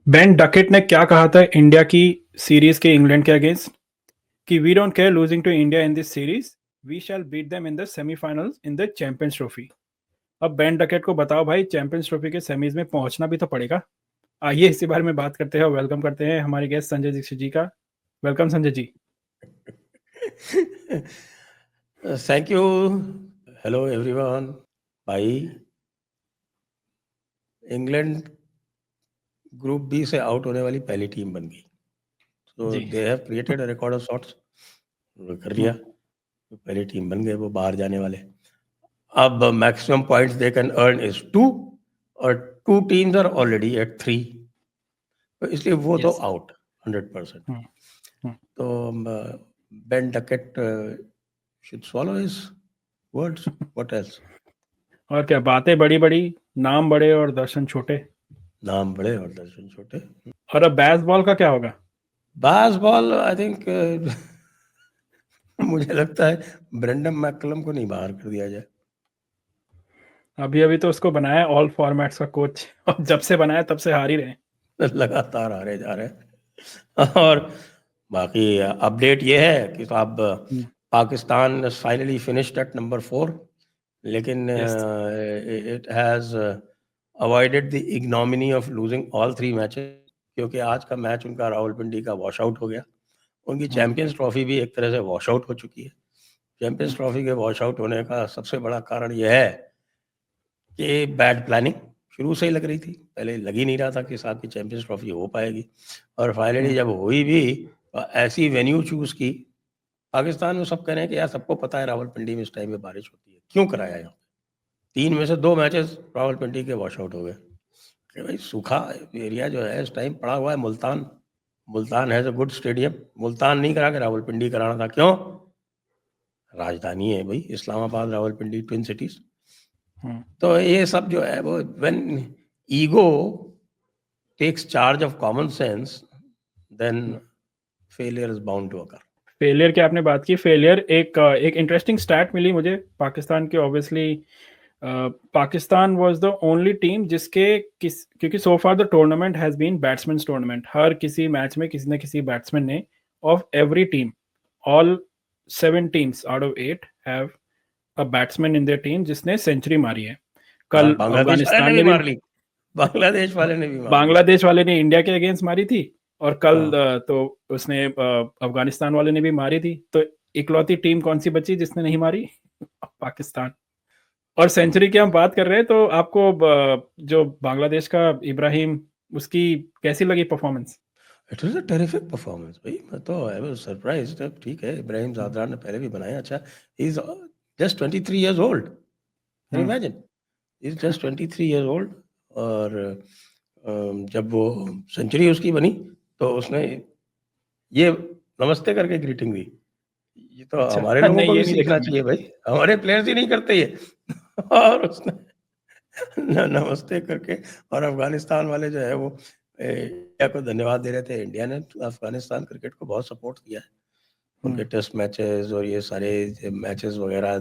Ben Duckett ने क्या कहा था इंडिया की सीरीज के इंग्लैंड के अगेंस्ट कि we don't care losing to India in this series, we shall beat them in the semifinals in the Champions Trophy. अब बेन डकेट को बताओ भाई, चैंपियंस ट्रॉफी के सेमीज में पहुंचना भी तो पड़ेगा। आइए इसी बारे में बात करते हैं और वेलकम करते हैं हमारे गेस्ट संजय दीक्षित जी का। Welcome Sanjay ji. Thank you. Hello everyone. भाई, इंग्लैंड ग्रुप बी से आउट होने वाली पहली टीम बन गई। तो जी। They have created a record of sorts. कर लिया। हम्म, तो पहली टीम बन गए वो बाहर जाने वाले। अब maximum points they can earn is 2, और 2 टीम्स आर ऑलरेडी एट 3। तो इसलिए वो तो यस। आउट 100%। हम्म, हम्म। तो Ben Duckett should swallow his words. What else? और क्या बातें बड़ी बड़ी, नाम बड़े और दर्शन छोटे। नाम बड़े और दर्शन छोटे। और अब बेसबॉल का क्या होगा? बास्केटबॉल आई थिंक मुझे लगता है ब्रेंडन मैकलम को नहीं बाहर कर दिया जाए। अभी अभी तो उसको बनाया ऑल फॉर्मेट्स का कोच, और जब से बनाया तब से हार ही रहे हैं। लगातार हारे जा रहे हैं। और बाकी अपडेट ये है कि तो अब Pakistan finally finished at number 4, लेकिन yes. It has avoided the ignominy of losing all 3 matches, क्योंकि आज का मैच उनका रावलपिंडी का वॉश आउट हो गया। उनकी चैंपियंस ट्रॉफी भी एक तरह से वॉश आउट हो चुकी है। चैंपियंस ट्रॉफी के वॉश आउट होने का सबसे बड़ा कारण यह है कि बैड प्लानिंग शुरू से ही लग रही थी। पहले लग ही नहीं रहा था कि साहब की चैंपियंस ट्रॉफी हो पाएगी, और फाइनली जब हुई भी तो ऐसी वेन्यू चूज की। पाकिस्तान में सब कह रहे हैं कि यार सबको पता है रावलपिंडी में इस टाइम में बारिश होती है, क्यों कराया यहाँ? 3 में से 2 मैचेस रावलपिंडी के वॉश आउट हो गए। कि भाई सूखा एरिया जो है इस टाइम पड़ा हुआ है। Multan, Multan has a good stadium. Multan नहीं करा के रावलपिंडी कराना था। क्यों? राजधानी है भाई, इस्लामाबाद रावलपिंडी ट्विन सिटीज। तो ये सब जो है वो when ego takes charge of common sense, then failure is bound to occur. Failure की आपने बात की, फेलियर एक इंटरेस्टिंग स्टैट मिली मुझे पाकिस्तान की। Obviously Pakistan was the only team जिसके क्योंकि so far the tournament has been batsman's tournament. हर किसी मैच में किसी न किसी बैट्समैन ने, of every team, all 7 teams out of 8 have a batsman in their team जिसने सेंचुरी मारी है। हाँ, कल बांग्लादेश वाले ने अफगानिस्तान भी ने भी, मार ली। बांग्लादेश वाले ने भी मार ली। बांग्लादेश वाले ने इंडिया के अगेंस्ट मारी थी, और कल हाँ, तो उसने अफगानिस्तान वाले ने भी मारी थी। तो इकलौती टीम कौन सी बची जिसने नहीं मारी? पाकिस्तान। और सेंचुरी की हम बात कर रहे हैं, तो आपको जो बांग्लादेश का इब्राहिम, उसकी कैसी लगी performance? It was a terrific performance भाई। मैं तो आई वाज सरप्राइज्ड। अब ठीक है, इब्राहिम ज़ादरान ने पहले भी बनाया अच्छा। He is just 23 years old. Can you imagine? He is just 23 years old. और जब वो सेंचुरी उसकी बनी तो उसने ये नमस्ते करके ग्रीटिंग दी। ये तो अच्छा। हमारे लोगों नहीं, को ये भी नहीं देखा सीखना मैंने। चाहिए भाई। हमारे प्लेयर्स ही नहीं करते ये। और उसने नमस्ते करके, और अफगानिस्तान वाले जो है वो इंडिया को धन्यवाद दे रहे थे। इंडिया ने अफगानिस्तान क्रिकेट को बहुत सपोर्ट किया है। उनके टेस्ट मैचेस और ये सारे मैचेस वगैरह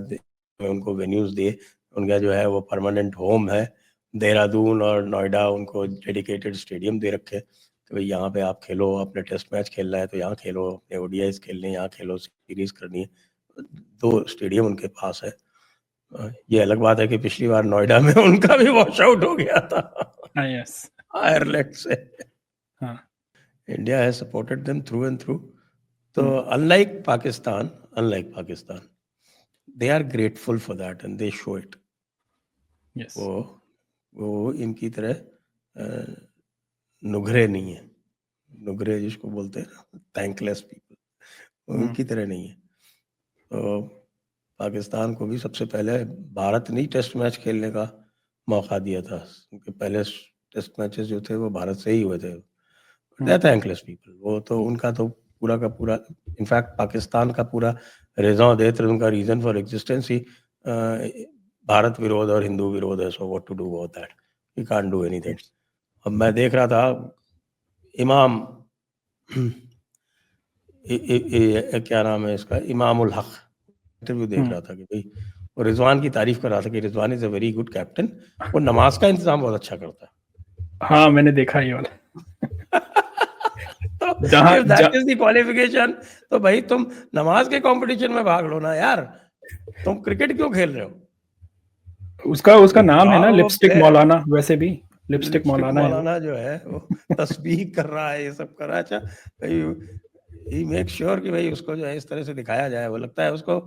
में उनको वेन्यूज दिए। उनका जो है वो परमानेंट होम है देहरादून और नोएडा, उनको डेडिकेटेड स्टेडियम दे रखे कि भाई यहाँ पे आप खेलो। अपने टेस्ट मैच खेलना है तो यहाँ खेलो, अपने ओडीआईस खेलने यहाँ खेलो, सीरीज करनी है। 2 स्टेडियम उनके पास है। ये अलग बात है कि पिछली बार नोएडा में उनका भी वॉश आउट हो गया था हाँ, यस। आयरलैंड से। हाँ। India has supported them through and through. तो unlike Pakistan, they are grateful for that and they show it. Yes. वो वो इनकी तरह नुघरे नहीं है। नुघरे जिसको बोलते हैं ना, थैंकलेस पीपल, उनकी तरह नहीं है। तो पाकिस्तान को भी सबसे पहले भारत ने टेस्ट मैच खेलने का मौका दिया था। उनके पहले टेस्ट मैचेस जो थे वो भारत से ही हुए थे। दे थैंकलेस पीपल। वो तो उनका तो पूरा का पूरा, इनफैक्ट पाकिस्तान का पूरा रेजॉन देते, उनका रीजन फॉर एग्जिस्टेंस ही भारत विरोध और हिंदू विरोध है। So what to do about that? We can't do anything. अब मैं देख रहा था इमाम क्या नाम है इसका, इमाम उल हक, इंटरव्यू देख रहा था कि भाई वो रिजवान की तारीफ कर रहा था कि Rizwan is a very good captain. वो नमाज का इंतजाम बहुत अच्छा करता है। हाँ, मैंने देखा ये वाला। तो जहां if that is the qualification, तो भाई तुम नमाज के कंपटीशन में भाग लो ना यार, तुम क्रिकेट क्यों खेल रहे हो? उसका नाम है ना Draw a लिपस्टिक player. मौलाना, वैसे भी लिपस्टिक लिपस्टिक मौलाना है वो। मौलाना जो है वो तस्बीह कर रहा है, ये सब कर रहा है। अच्छा भाई, ही मेक श्योर कि भाई उसको जो है इस तरह से दिखाया जाए। वो लगता है उसको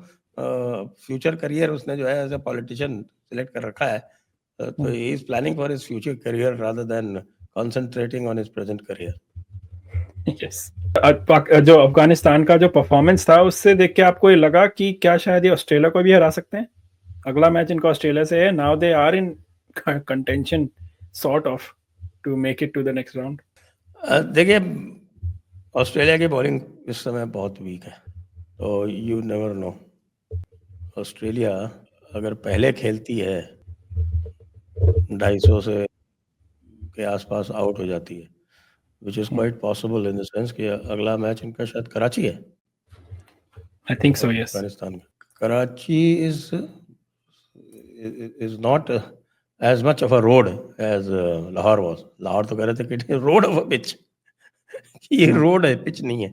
फ्यूचर करियर उसने जो है एज अ पॉलिटिशियन सिलेक्ट कर रखा है, तो he is planning for his future career rather than concentrating on his present career. Yes. जो अफगानिस्तान का जो परफॉर्मेंस था उससे देख के आपको ये लगा कि क्या शायद ये ऑस्ट्रेलिया को भी हरा सकते हैं? अगला मैच इनका ऑस्ट्रेलिया से है, now they are in contention sort of to make it to the next round. देखिए, ऑस्ट्रेलिया की बॉलिंग इस समय बहुत वीक है, तो यू नेवर नो। ऑस्ट्रेलिया अगर पहले खेलती है 250 से के आसपास आउट हो जाती है, which is quite possible in the sense कि अगला मैच इनका शायद कराची है, I think so, yes. Afghanistan में। Karachi is not as much of a road as Lahore was. Lahore तो कह रहे थे कि it is road of a pitch, ये रोड है, पिच नहीं है।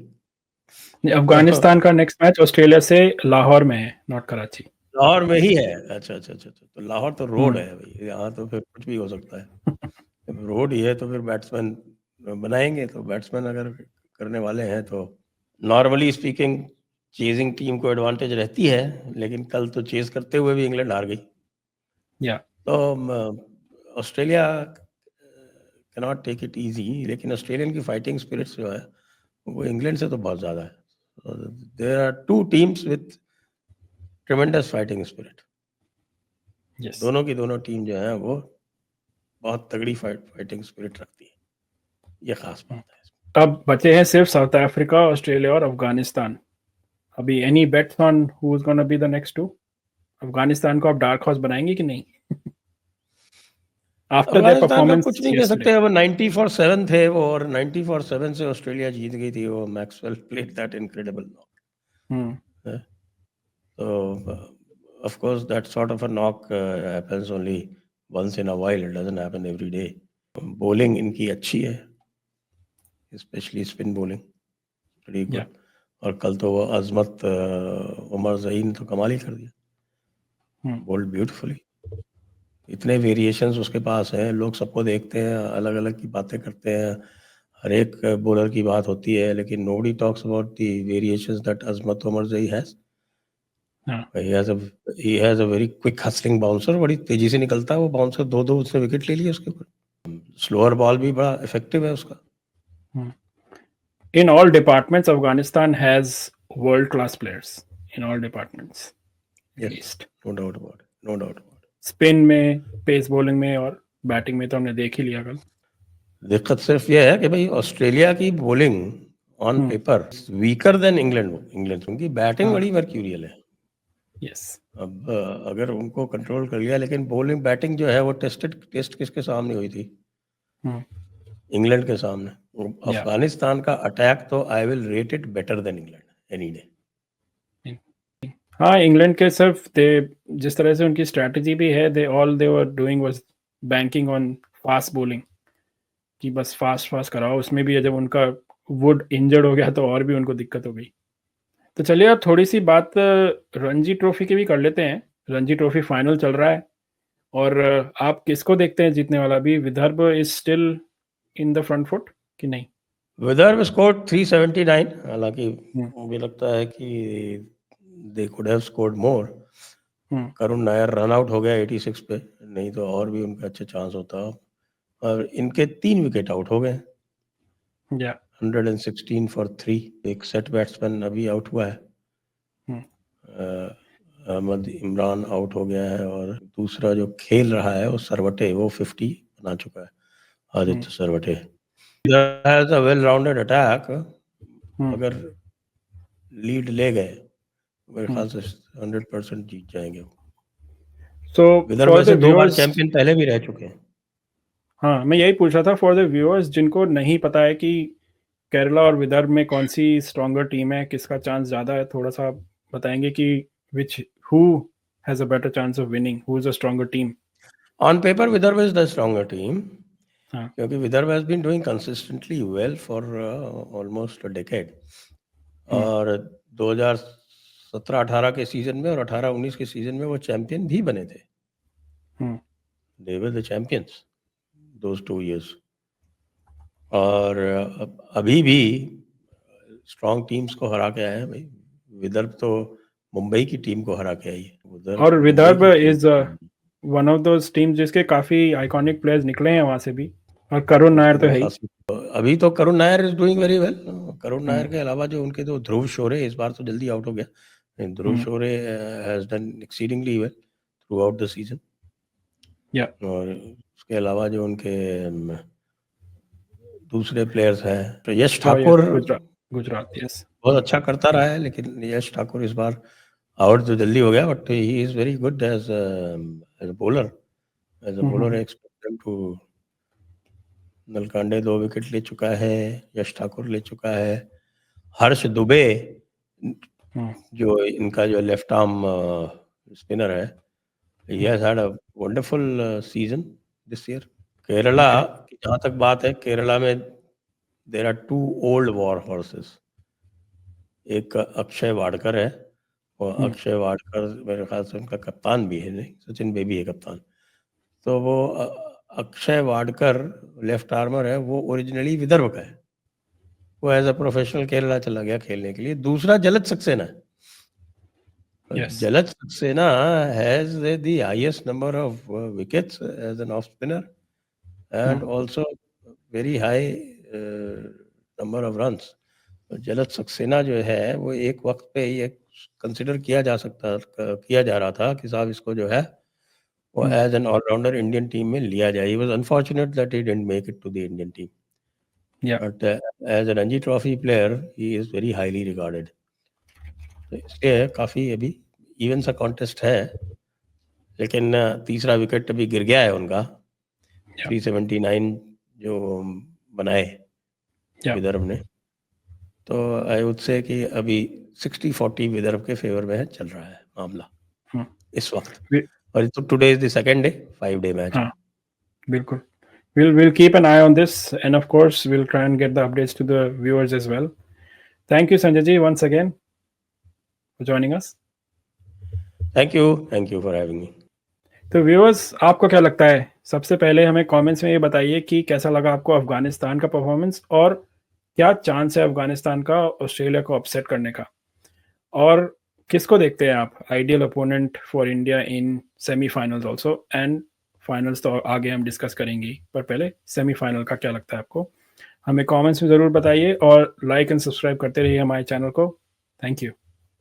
अफगानिस्तान का नेक्स्ट मैच ऑस्ट्रेलिया से लाहौर में है, नॉट कराची। लाहौर में ही है। अच्छा अच्छा अच्छा अच्छा, तो लाहौर तो रोड है भाई, यहाँ तो फिर कुछ भी हो सकता है। जब रोड ही है तो फिर बैट्समैन बनाएंगे, तो बैट्समैन अगर करने वाले हैं तो नॉर्मली स्पीकिंग चेजिंग टीम को एडवांटेज रहती है, लेकिन कल तो चेज करते हुए भी इंग्लैंड हार गई। या तो Australia cannot take it easy, लेकिन ऑस्ट्रेलियन की फाइटिंग स्पिरिट्स जो है वो इंग्लैंड से तो बहुत ज़्यादा है। There are two teams with tremendous fighting spirit. Yes. दोनों की दोनों टीम जो है वो बहुत तगड़ी फाइटिंग स्पिरिट रखती है, ये खास बात है। अब बचे हैं सिर्फ साउथ अफ्रीका, ऑस्ट्रेलिया और अफगानिस्तान। अभी any bets on who is gonna be the next two? Afghanistan को आप डार्क हॉर्स बनाएंगे कि नहीं आफ्टर देयर अफगानिस्तान का कुछ परफॉर्मेंस नहीं कह यस्टरडे? सकते। अब 90 फॉर 7 थे वो, और 90 फॉर 7 से ऑस्ट्रेलिया जीत गई थी। वो Maxwell played that incredible knock. तो of course that sort of a knock happens only once in a while, it doesn't happen every day. Bowling इनकी अच्छी है, specially spin bowling pretty good. और कल तो वो अजमत उमर ज़ई ने तो कमाल ही कर दिया, बॉल्ड ब्यूटीफुली। इतने वेरिएशंस उसके पास हैं, लोग सबको देखते हैं, अलग अलग की बातें करते हैं, हर एक बॉलर की बात होती है, लेकिन nobody talks about the variations that Azmat Omarzai has. he has a very quick hustling bouncer, बड़ी तेजी से निकलता है वो बाउंसर। दो उसने विकेट ले लिए उसके ऊपर। स्लोअर बॉल भी बड़ा इफेक्टिव है उसका। In all departments, Afghanistan has world-class players in all departments. Yes, East. no doubt about it, no doubt about it. Spin में, पेस बॉलिंग में और बैटिंग में तो हमने देख ही लिया कल। दिक्कत सिर्फ ये है कि भाई ऑस्ट्रेलिया की bowling on paper weaker then England उनकी बैटिंग बड़ी मर्क्यूरियल है। यस। अब अगर उनको कंट्रोल कर लिया, लेकिन बॉलिंग बैटिंग जो है वो टेस्ट किसके सामने हुई थी? इंग्लैंड के सामने। अफगानिस्तान का अटैक तो I will rate it better than England any day. हाँ, इंग्लैंड के सिर्फ जिस तरह से उनकी स्ट्रैटेजी भी है, they were doing was banking on fast bowling, कि बस फास्ट कराओ। उसमें भी जब उनका वुड इंजर्ड हो गया तो और भी उनको दिक्कत हो गई। तो चलिए अब थोड़ी सी बात रणजी ट्रॉफी की भी कर लेते हैं। रणजी ट्रॉफी फाइनल चल रहा है और आप किसको देखते हैं जीतने वाला? भी Vidarbha is still in the front foot कि नहीं? विदर्भ स्कोर्ड 379, हालांकि मुझे लगता है कि they could have scored more. Karun Nair run out हो गया 86 पे, नहीं तो और भी उनका अच्छा चांस होता। और इनके 3 विकेट आउट हो गए। 116 फॉर 3। एक सेट बैट्समैन अभी आउट हुआ है, अहमद इमरान आउट हो गया है, और दूसरा जो खेल रहा है वो सरवटे, वो 50 बना चुका है, Aditya Sarwate. Has a well rounded attack. अगर लीड ले गए मेरे ख्याल से 100% जीत जाएंगे वो। So विदर्भ for वैसे the 2 बार viewers, चैंपियन पहले भी रह चुके हैं। हाँ मैं यही पूछ रहा था, फॉर द व्यूअर्स जिनको नहीं पता है कि केरला और विदर्भ में कौन सी स्ट्रॉन्गर टीम है, किसका चांस ज़्यादा है, थोड़ा सा आप बताएंगे कि which who has a better chance of winning, who is a stronger team? On paper, Vidarbha is the stronger team. हाँ क्योंकि Vidarbha has been doing consistently well for almost a decade. और 2017-18 के सीजन में और 18-19 के सीजन में वो champion भी बने थे। Hmm, they were the champions those 2 years। और अभी भी स्ट्रॉन्ग टीम्स को हरा के आए हैं भाई। विदर्भ तो मुंबई की टीम को हरा के आई है। और मुंबई विदर्भ की team is one of those teams जिसके काफी आइकॉनिक प्लेयर्स निकले हैं वहां से भी, और करुण नायर तो है ही। अभी तो Karun Nair is doing very well. Karun Nair hmm, के अलावा जो उनके तो ध्रुव शोरे इस बार तो जल्दी आउट हो गया। Dhruv Shorey has done exceedingly well throughout the season. या और उसके अलावा जो उनके दूसरे प्लेयर्स हैं तो यश ठाकुर गुजरात यस बहुत अच्छा करता रहा है, लेकिन यश ठाकुर इस बार आउट तो जल्दी हो गया, but he is very good as a bowler. As a bowler expect him to. Nalkande 2 wicket ले चुका है, यश ठाकुर ले चुका है, हर्ष दुबे जो इनका जो लेफ्ट आर्म स्पिनर है, he has had a wonderful season this year। Kerala की जहाँ तक बात है, केरला में there are 2 old war horses. एक अक्षय वाडकर है, और अक्षय वाडकर मेरे ख्याल से उनका कप्तान भी है, नहीं सचिन बेबी है कप्तान। तो वो अक्षय वाडकर लेफ्ट आर्मर है, वो ओरिजिनली विदर्भ का है। वो एज अ प्रोफेशनल केरला चला गया खेलने के लिए। दूसरा जलज सक्सेना है। Yes. Jalaj Saxena has the highest number of wickets as an off spinner, and also very high number of runs। जलज सक्सेना जो है वो एक वक्त पे ये कंसिडर किया जा रहा था कि साहब इसको जो है वो as an allrounder Indian team में लिया जाए। He was unfortunate that he didn't make it to the Indian team, but as a Ranji Trophy player he is very highly regarded. तो इसलिए काफी अभी इवन सा कॉन्टेस्ट है, लेकिन तीसरा विकेट अभी गिर गया है उनका। 379 जो बनाए विदर्भ ने, तो आई वुड से कि अभी 60-40 विदर्भ के फेवर में है, चल रहा है मामला इस वक्त। और तो today is the second day, 5-day match. हाँ बिल्कुल, we'll keep an eye on this, and of course we'll try and get the updates to the viewers as well. Thank you Sanjay ji once again for joining us. Thank you for having me. तो viewers, आपको क्या लगता है? सबसे पहले हमें comments में ये बताइए कि कैसा लगा आपको अफगानिस्तान का परफॉर्मेंस, और क्या चांस है अफगानिस्तान का ऑस्ट्रेलिया को अपसेट करने का, और किसको देखते हैं आप ideal opponent for India in semifinals also, and finals तो आगे हम डिस्कस करेंगे, पर पहले सेमीफाइनल का क्या लगता है आपको? हमें कमेंट्स में ज़रूर बताइए, और लाइक एंड सब्सक्राइब करते रहिए हमारे चैनल को। Thank you.